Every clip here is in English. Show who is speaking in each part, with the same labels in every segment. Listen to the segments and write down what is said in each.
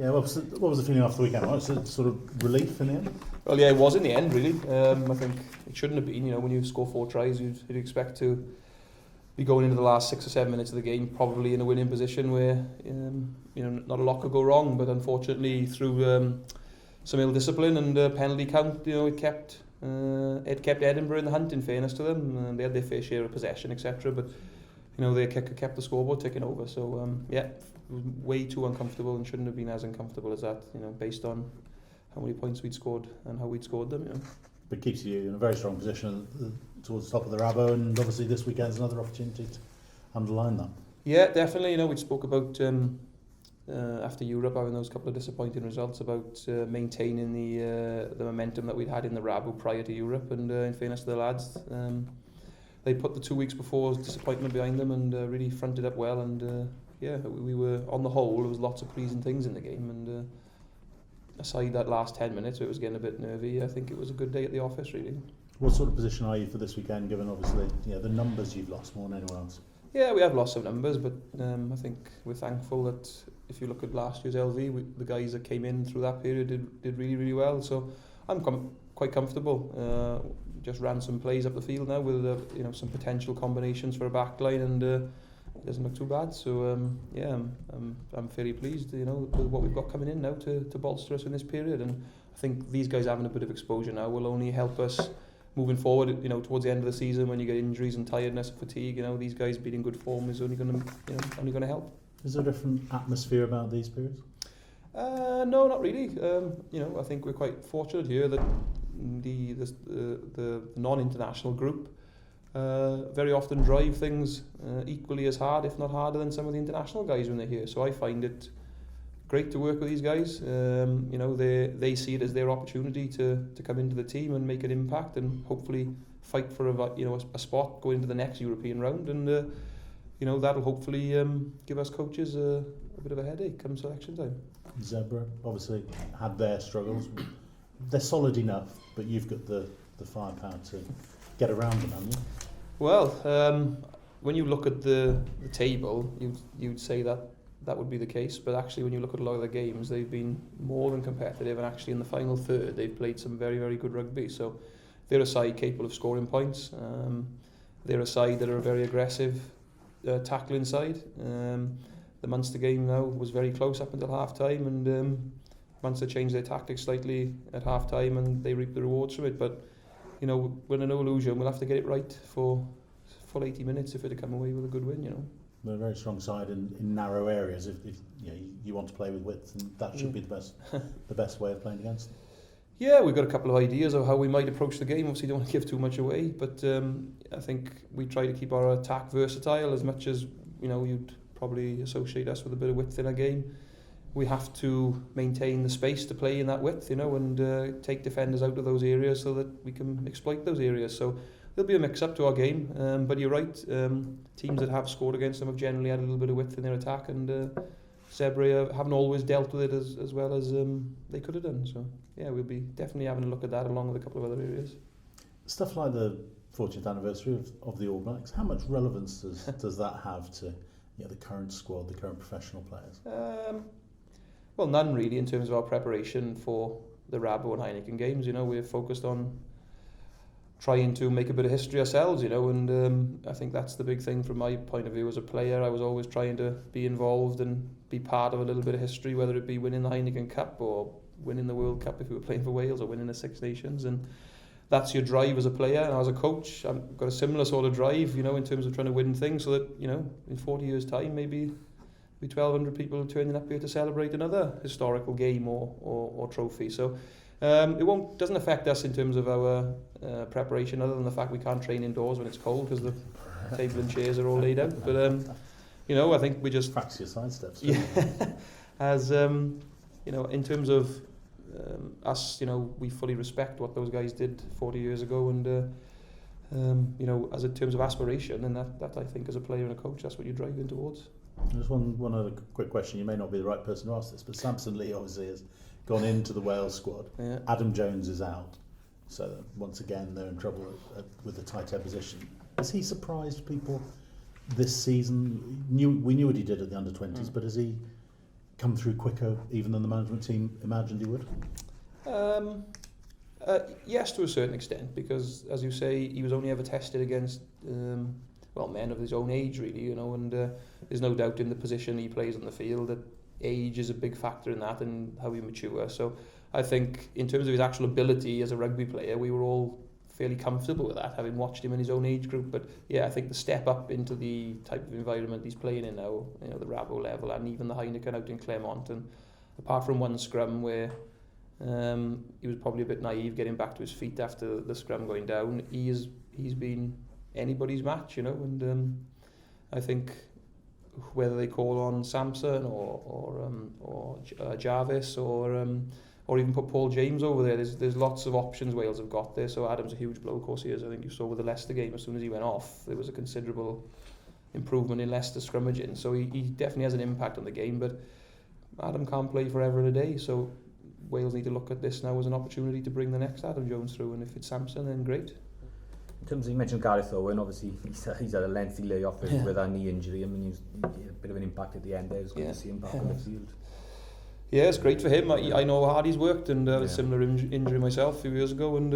Speaker 1: Yeah, what was the feeling after the weekend? Was it sort of relief in the end?
Speaker 2: Well, yeah, it was in the end, really. I think it shouldn't have been. When you score 4 tries, you'd expect to be going into the last 6 or 7 minutes of the game probably in a winning position where not a lot could go wrong. But unfortunately, through some ill discipline and penalty count, it kept Edinburgh in the hunt. In fairness to them, they had their fair share of possession, etc. But their kicker kept the scoreboard ticking over. So it was way too uncomfortable and shouldn't have been as uncomfortable as that. Based on how many points we'd scored and how we'd scored them.
Speaker 1: But it keeps you in a very strong position towards the top of the Rabo, and obviously this weekend's another opportunity to underline that.
Speaker 2: Yeah, definitely. We spoke about after Europe having those couple of disappointing results about maintaining the momentum that we'd had in the Rabo prior to Europe, and in fairness to the lads, they put the 2 weeks before disappointment behind them and really fronted up well, and we were, on the whole, there was lots of pleasing things in the game, and aside that last 10 minutes where it was getting a bit nervy, I think it was a good day at the office, really.
Speaker 1: What sort of position are you for this weekend, given obviously the numbers you've lost more than anyone else?
Speaker 2: Yeah, we have lost some numbers, but I think we're thankful that if you look at last year's LV, the guys that came in through that period did really, really well. So I'm quite comfortable. Just ran some plays up the field now with some potential combinations for a back line, and it doesn't look too bad. So I'm fairly pleased, with what we've got coming in now to bolster us in this period. And I think these guys having a bit of exposure now will only help us moving forward, towards the end of the season when you get injuries and tiredness and fatigue. These guys being in good form is only going to help. Is
Speaker 1: there a different atmosphere about these periods?
Speaker 2: No, not really. I think we're quite fortunate here that the non-international group very often drive things equally as hard, if not harder, than some of the international guys when they're here. So I find it great to work with these guys. They see it as their opportunity to come into the team and make an impact and hopefully fight for a spot going into the next European round, and that'll hopefully give us coaches a bit of a headache come selection time.
Speaker 1: Zebre obviously had their struggles. They're solid enough, but you've got the firepower to get around them, haven't you?
Speaker 2: Well, when you look at the table, you'd say that would be the case, but actually when you look at a lot of the games, they've been more than competitive, and actually in the final third they've played some very, very good rugby. So they're a side capable of scoring points. They're a side that are a very aggressive tackling side. The Munster game now was very close up until half time, and Munster changed their tactics slightly at half time and they reaped the rewards from it. But we're in no illusion, we'll have to get it right for full 80 minutes if we're to come away with a good win.
Speaker 1: They're a very strong side in narrow areas. If you want to play with width, and that should be the best way of playing against them. Yeah,
Speaker 2: we've got a couple of ideas of how we might approach the game. Obviously, don't want to give too much away, but I think we try to keep our attack versatile as much as you'd probably associate us with a bit of width in our game. We have to maintain the space to play in that width, and take defenders out of those areas so that we can exploit those areas. So there'll be a mix-up to our game, but you're right, teams that have scored against them have generally had a little bit of width in their attack, and Zebre haven't always dealt with it as well as they could have done. So yeah, we'll be definitely having a look at that along with a couple of other areas.
Speaker 1: Stuff like the 40th anniversary of the All Blacks, how much relevance does that have to the current squad, the current professional players?
Speaker 2: Well, none really in terms of our preparation for the Rabo and Heineken games. We're focused on trying to make a bit of history ourselves, and I think that's the big thing from my point of view as a player. I was always trying to be involved and be part of a little bit of history, whether it be winning the Heineken Cup or winning the World Cup if we were playing for Wales, or winning the Six Nations. And that's your drive as a player. And as a coach, I've got a similar sort of drive, in terms of trying to win things, so that, in 40 years' time, maybe 1,200 people turning up here to celebrate another historical game or trophy. So it doesn't affect us in terms of our preparation, other than the fact we can't train indoors when it's cold because the table and chairs are all laid out. But I think we just
Speaker 1: practice your side steps.
Speaker 2: Yeah, as in terms of us, we fully respect what those guys did 40 years ago, and as in terms of aspiration, and that I think as a player and a coach, that's what you're driving towards.
Speaker 1: Just one other quick question. You may not be the right person to ask this, but Samson Lee obviously has gone into the Wales squad. Yeah. Adam Jones is out, so once again they're in trouble with the tight end position. Has he surprised people this season? We knew what he did at the under-20s, but has he come through quicker even than the management team imagined he would?
Speaker 2: Yes, to a certain extent, because as you say, he was only ever tested against men of his own age, really, and there's no doubt in the position he plays on the field that age is a big factor in that and how you mature. So I think in terms of his actual ability as a rugby player, we were all fairly comfortable with that, having watched him in his own age group. But yeah, I think the step up into the type of environment he's playing in now, the Rabo level and even the Heineken out in Claremont, and apart from one scrum where he was probably a bit naive getting back to his feet after the scrum going down, he's been anybody's match, and I think whether they call on Samson or Jarvis or even put Paul James over there, there's lots of options Wales have got there. So Adam's a huge blow, of course he is. I think you saw with the Leicester game, as soon as he went off, there was a considerable improvement in Leicester scrummaging. So he definitely has an impact on the game, but Adam can't play forever and a day. So Wales need to look at this now as an opportunity to bring the next Adam Jones through, and if it's Samson, then great.
Speaker 3: In terms of, you mentioned Gareth Owen, obviously he's had a lengthy layoff with a knee injury. I mean, he had a bit of an impact at the end there. It was good to see him back on the field.
Speaker 2: Yeah, it's great for him. I know how hard he's worked, and a similar injury myself a few years ago, and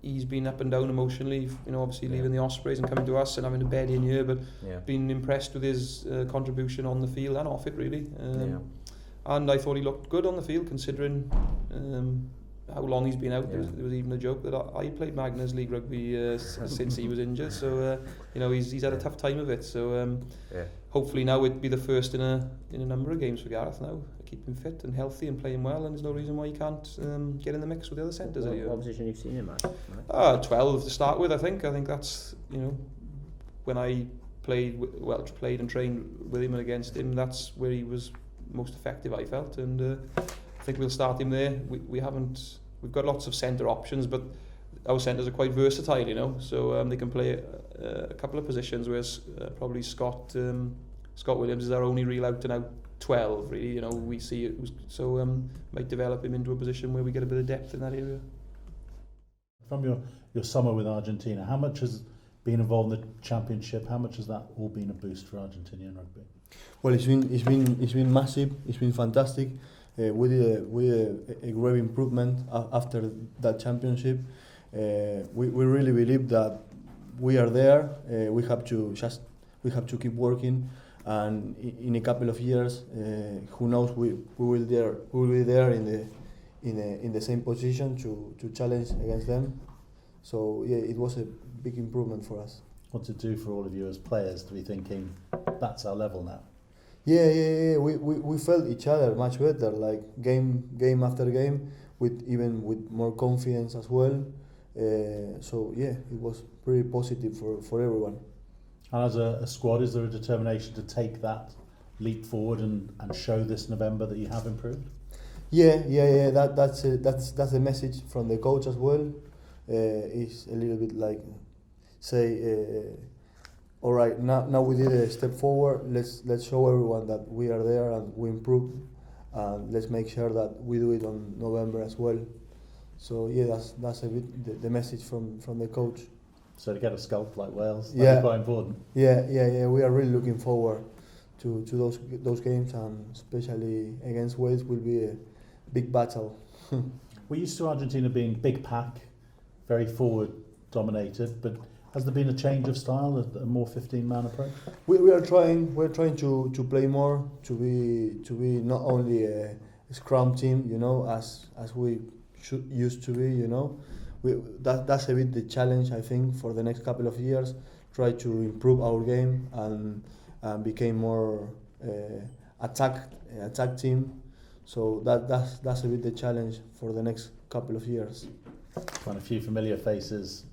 Speaker 2: he's been up and down emotionally. Obviously leaving the Ospreys and coming to us and having a bed in here, but been impressed with his contribution on the field and off it, really. And I thought he looked good on the field, considering how long he's been out. There was even a joke that I played Magners League rugby since he was injured, so he's had a tough time of it. So hopefully now it'd be the first in a number of games for Gareth now. Keep him fit and healthy and playing well, and there's no reason why he can't get in the mix with the other centres.
Speaker 4: What position you've seen him at?
Speaker 2: 12 to start with, I think. I think that's when I played and trained with him and against him, that's where he was most effective, I felt, and I think we'll start him there. We've got lots of centre options, but our centres are quite versatile, so they can play a couple of positions, whereas probably Scott Williams is our only real out and out 12, really. We see it, so might develop him into a position where we get a bit of depth in that area.
Speaker 1: From your summer with Argentina, how much has been involved in the championship? How much has that all been a boost for Argentinian rugby?
Speaker 5: Well, it's been massive. It's been fantastic. We did a great improvement after that championship. We really believe that we are there. We have to keep working, and in a couple of years, who knows, we will be there in the same position to challenge against them. So yeah, it was a big improvement for us.
Speaker 1: What's it do for all of you as players to be thinking that's our level now?
Speaker 5: Yeah. We felt each other much better, like game after game, with more confidence as well. So yeah, it was pretty positive for everyone.
Speaker 1: And as a squad, is there a determination to take that leap forward and show this November that you have improved?
Speaker 5: Yeah. That's the message from the coach as well. It's a little bit like say. All right, now we did a step forward. Let's show everyone that we are there and we improve, and let's make sure that we do it on November as well. So yeah, that's a bit the message from the coach.
Speaker 1: So to get a scalp like Wales, that's quite important.
Speaker 5: Yeah. We are really looking forward to those games, and especially against Wales will be a big battle. We're
Speaker 1: used to Argentina being big pack, very forward dominated, but has there been a change of style, a more 15-man approach?
Speaker 5: We're trying to play more, to be not only a scrum team, as we used to be, that's a bit the challenge, I think, for the next couple of years. Try to improve our game and become more attack team. So that's a bit the challenge for the next couple of years.
Speaker 1: Quite a few familiar faces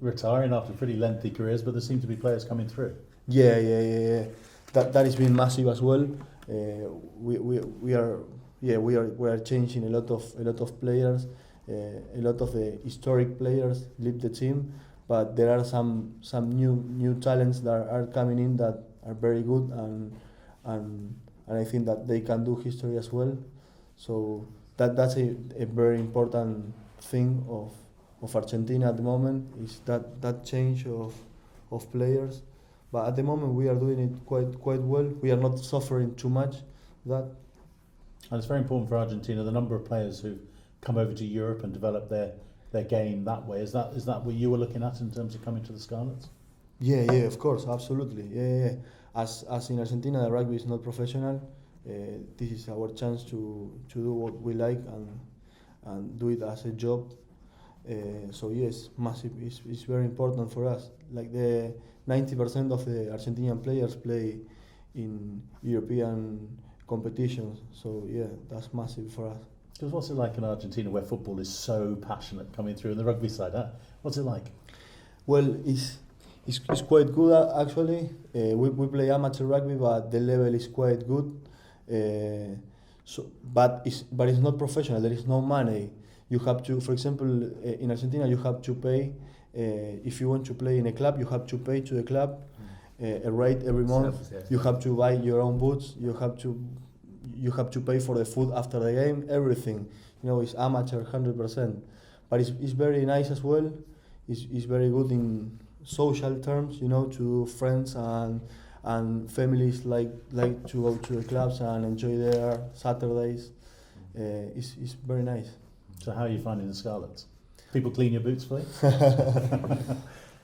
Speaker 1: retiring after pretty lengthy careers, but there seem to be players coming through.
Speaker 5: Yeah. That has been massive as well. We are changing a lot of players. A lot of the historic players leave the team, but there are some new talents that are coming in that are very good, and I think that they can do history as well. So that's a very important thing of Argentina at the moment, is that change of players. But at the moment we are doing it quite well. We are not suffering too much that.
Speaker 1: And it's very important for Argentina, the number of players who've come over to Europe and developed their game that way. Is that what you were looking at in terms of coming to the Scarlets?
Speaker 5: Yeah, of course, absolutely. Yeah. As in Argentina, the rugby is not professional. This is our chance to do what we like and do it as a job. So yes, massive is very important for us. Like the 90% of the Argentinian players play in European competitions. So yeah, that's massive for us.
Speaker 1: Because what's it like in Argentina where football is so passionate coming through in the rugby side? Huh? What's it like?
Speaker 5: Well, it's quite good actually. We play amateur rugby, but the level is quite good. But it's not professional. There is no money. You have to, for example, in Argentina, you have to pay. If you want to play in a club, you have to pay to the club a rate every month. You have to buy your own boots. You have to pay for the food after the game. Everything, it's amateur 100%. But it's very nice as well. It's very good in social terms, to friends and families like to go to the clubs and enjoy their Saturdays. It's very nice.
Speaker 1: So how are you finding the Scarlets? People clean your boots for you?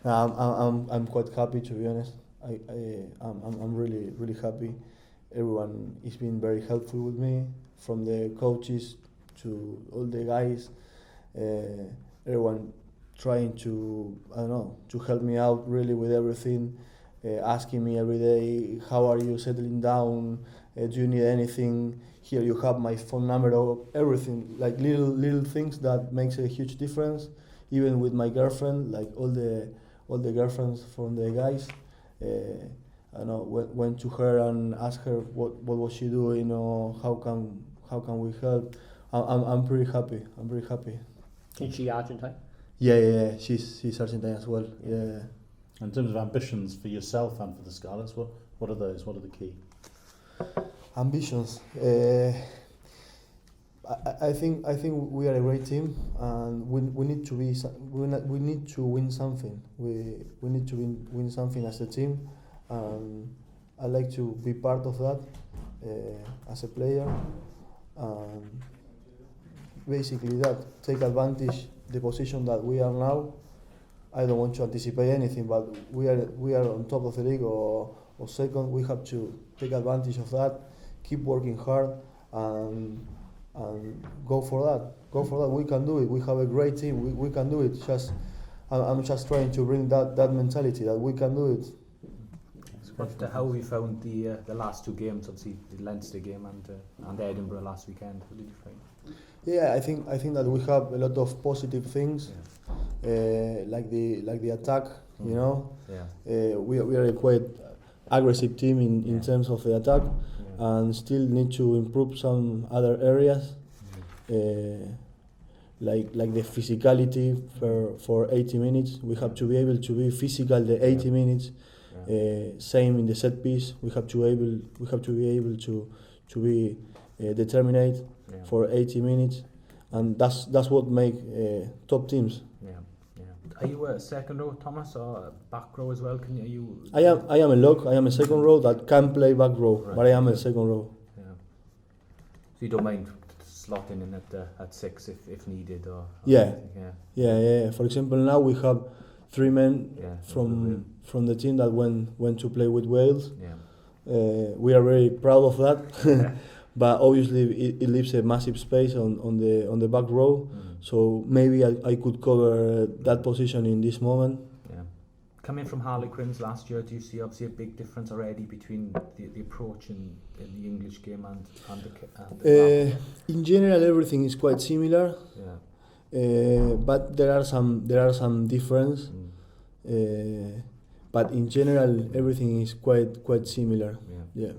Speaker 5: I'm quite happy, to be honest. I'm really happy. Everyone has been very helpful with me, from the coaches to all the guys. Everyone trying to help me out really with everything, asking me every day, how are you settling down? Do you need anything? Here you have my phone number, or everything, like little things that makes a huge difference. Even with my girlfriend, like all the girlfriends from the guys, went to her and asked her what was she doing, or how can we help. I'm pretty happy. I'm very happy.
Speaker 4: Is she Argentine?
Speaker 5: Yeah. She's Argentine as well. Yeah.
Speaker 1: In terms of ambitions for yourself and for the Scarlets, what are those? What are the key?
Speaker 5: Ambitions. I think we are a great team, and we need to win something. We need to win something as a team, and I like to be part of that as a player. Basically, take advantage the position that we are now. I don't want to anticipate anything, but we are on top of the league or second. We have to take advantage of that. Keep working hard and go for that. We can do it. We have a great team. We can do it. I'm just trying to bring that mentality that we can do it.
Speaker 3: But how have you found the last two games? Obviously, the Leinster game and Edinburgh last weekend. What did you find?
Speaker 5: Yeah, I think that we have a lot of positive things, like the attack. We are a quite aggressive team in terms of the attack. And still need to improve some other areas, like the physicality for 80 minutes. We have to be able to be physical the 80 minutes. Same in the set piece. We have to be able to be determined for 80 minutes, and that's what make top teams.
Speaker 3: Are you a second row, Thomas, or a back row as well?
Speaker 5: I am a lock. I am a second row that can play back row, right. But I am a second row.
Speaker 3: Yeah. So you don't mind slotting in at 6 if needed, or
Speaker 5: yeah. For example, now we have 3 men from the team that went to play with Wales. We are very proud of that. But obviously it leaves a massive space on the back row. So maybe I could cover that position in this moment.
Speaker 3: Yeah. Coming from Harlequins last year, do you see obviously a big difference already between the approach in the English game and the
Speaker 5: in general, everything is quite similar. But there are some difference. But in general, everything is quite similar. Yeah.